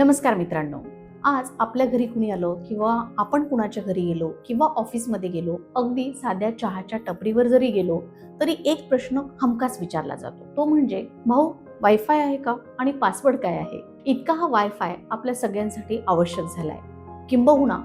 नमस्कार मित्रांनो, आज आपल्या घरी कुणी आलो किंवा आपण कुणाच्या घरी गेलो किंवा ऑफिसमध्ये गेलो, अगदी साध्या चहाच्या टपरीवर जरी गेलो तरी एक प्रश्न हमखास विचारला जातो, तो म्हणजे भाऊ वायफाय आहे का आणि पासवर्ड काय आहे. इतका हा वायफाय आपल्या सगळ्यांसाठी आवश्यक झालाय, किंबहुना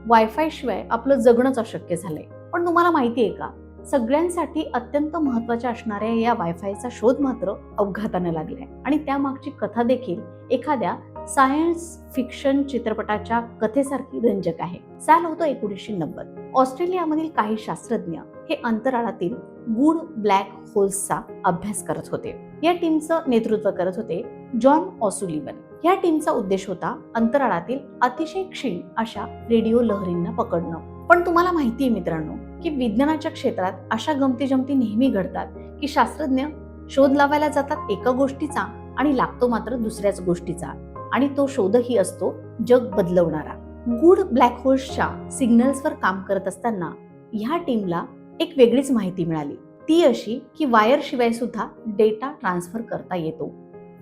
वायफाय शिवाय आपलं जगणंच अशक्य झालंय. पण तुम्हाला माहिती आहे का, सगळ्यांसाठी अत्यंत महत्त्वाच्या असणाऱ्या या वायफायचा शोध मात्र अपघाताने लागलाय आणि त्यामागची कथा देखील एखाद्या सायन्स फिक्शन चित्रपटाच्या कथेसारखी रंजक आहे. साल होतो 1990. ऑस्ट्रेलियामधील काही शास्त्रज्ञ हे अंतराळातील गूढ ब्लॅक होल्सचा अभ्यास करत होते. या टीमचं नेतृत्व करत होते जॉन ऑसुलिवन. या टीमचा उद्देश होता अंतराळातील अतिशय क्षीण अशा रेडिओ लहरींना पकडणं. पण तुम्हाला माहिती आहे मित्रांनो, की विज्ञानाच्या क्षेत्रात अशा गमती जमती नेहमी घडतात की शास्त्रज्ञ शोध लावायला जातात एका गोष्टीचा आणि लागतो मात्र दुसऱ्याच गोष्टीचा, आणि तो शोधही असतो जग बदलवणारा. गूढ ब्लॅक होल्सच्या सिग्नल्सवर काम करत असताना ह्या टीमला एक वेगळीच माहिती मिळाली. ती अशी की वायर शिवाय सुद्धा डेटा ट्रान्सफर करता येतो,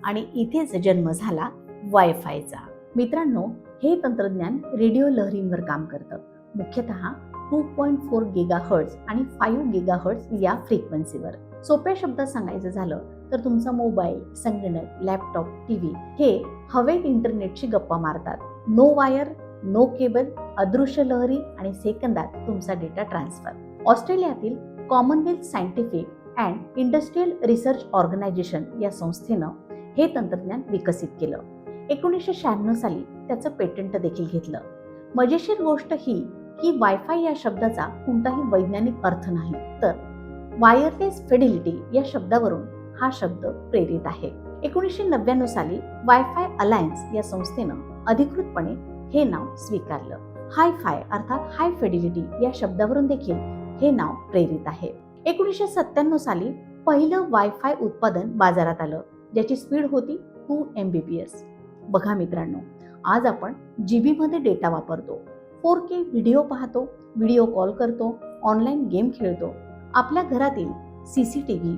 आणि इथेच जन्म झाला वायफायचा. मित्रांनो, हे तंत्रज्ञान रेडिओ लहरींवर काम करतं, मुख्यतः 2.4 गिगाहर्ट्ज आणि 5 गिगाहर्ट्ज या फ्रिक्वेन्सीवर. सोप्या शब्दात सांगायचं झालं तर तुमचा मोबाईल, संगणक, लॅपटॉप, टीव्ही हे हवेत इंटरनेटची गप्पा मारतात. नो वायर, नो केबल, अदृश्य लहरी आणि सेकंदात तुमचा डेटा ट्रान्सफर. ऑस्ट्रेलियातील Commonwealth scientific and industrial research organisation या संस्थेनं हे तंत्रज्ञान विकसित केलं. 1996 साली त्याचं पेटंट देखील घेतलं. मजेशीर गोष्ट ही की वायफाय या शब्दाचा कोणताही वैज्ञानिक अर्थ नाही, तर वायरलेस फिडिलिटी या शब्दावरून हा शब्द प्रेरित आहे. 1999 साली वायफाय अलायन्स या संस्थेनं अधिकृतपणे हे नाव स्वीकारलं. हाय-फाय अर्थात हाय फिडिलिटी या शब्दावरून देखील हे नाव प्रेरित आहे. 1997 साली पहिलं वायफाय उत्पादन बाजारात आलं, ज्याची स्पीड होती 2 Mbps. बघा मित्रांनो, आज आपण GB मध्ये डेटा वापरतो, 4K व्हिडिओ पाहतो, व्हिडिओ कॉल करतो, ऑनलाईन गेम खेळतो. आपल्या घरातील CCTV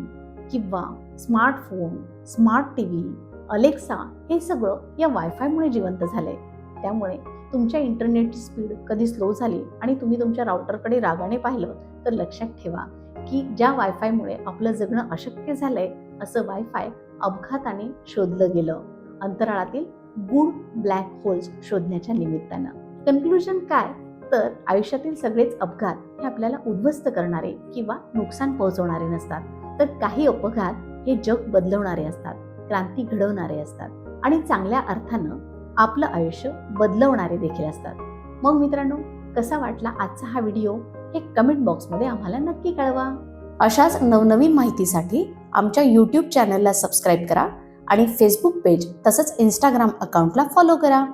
किंवा स्मार्टफोन, स्मार्ट टीव्ही, अलेक्सा हे सगळं या वायफायमुळे जिवंत झालंय. त्यामुळे तुमच्या इंटरनेटची स्पीड कधी स्लो झाली आणि तुम्ही तुमच्या राउटरकडे रागाने पाहिलं तर लक्षात ठेवा की ज्या वायफायमुळे आपलं जगणं अशक्य झालंय, असं वायफाय अपघाताने शोधलं गेलं, अंतराळातील गूढ ब्लॅक होल्स शोधण्याच्या निमित्तानं. कन्क्लुजन काय, तर आयुष्यातील सगळेच अपघात हे आपल्याला उद्ध्वस्त करणारे किंवा नुकसान पोहोचवणारे नसतात, तर काही अपघात हे जग बदलवणारे असतात, क्रांती घडवणारे असतात आणि चांगल्या अर्थानं आपलं आयुष्य बदलवणारे देखील असतात. मग मित्रांनो, कसा वाटला आजचा हा व्हिडिओ हे कमेंट बॉक्समध्ये आम्हाला नक्की कळवा. अशाच नवनवीन माहितीसाठी आमच्या YouTube चॅनलला सबस्क्राईब करा आणि फेसबुक पेज तसंच Instagram अकाउंटला फॉलो करा.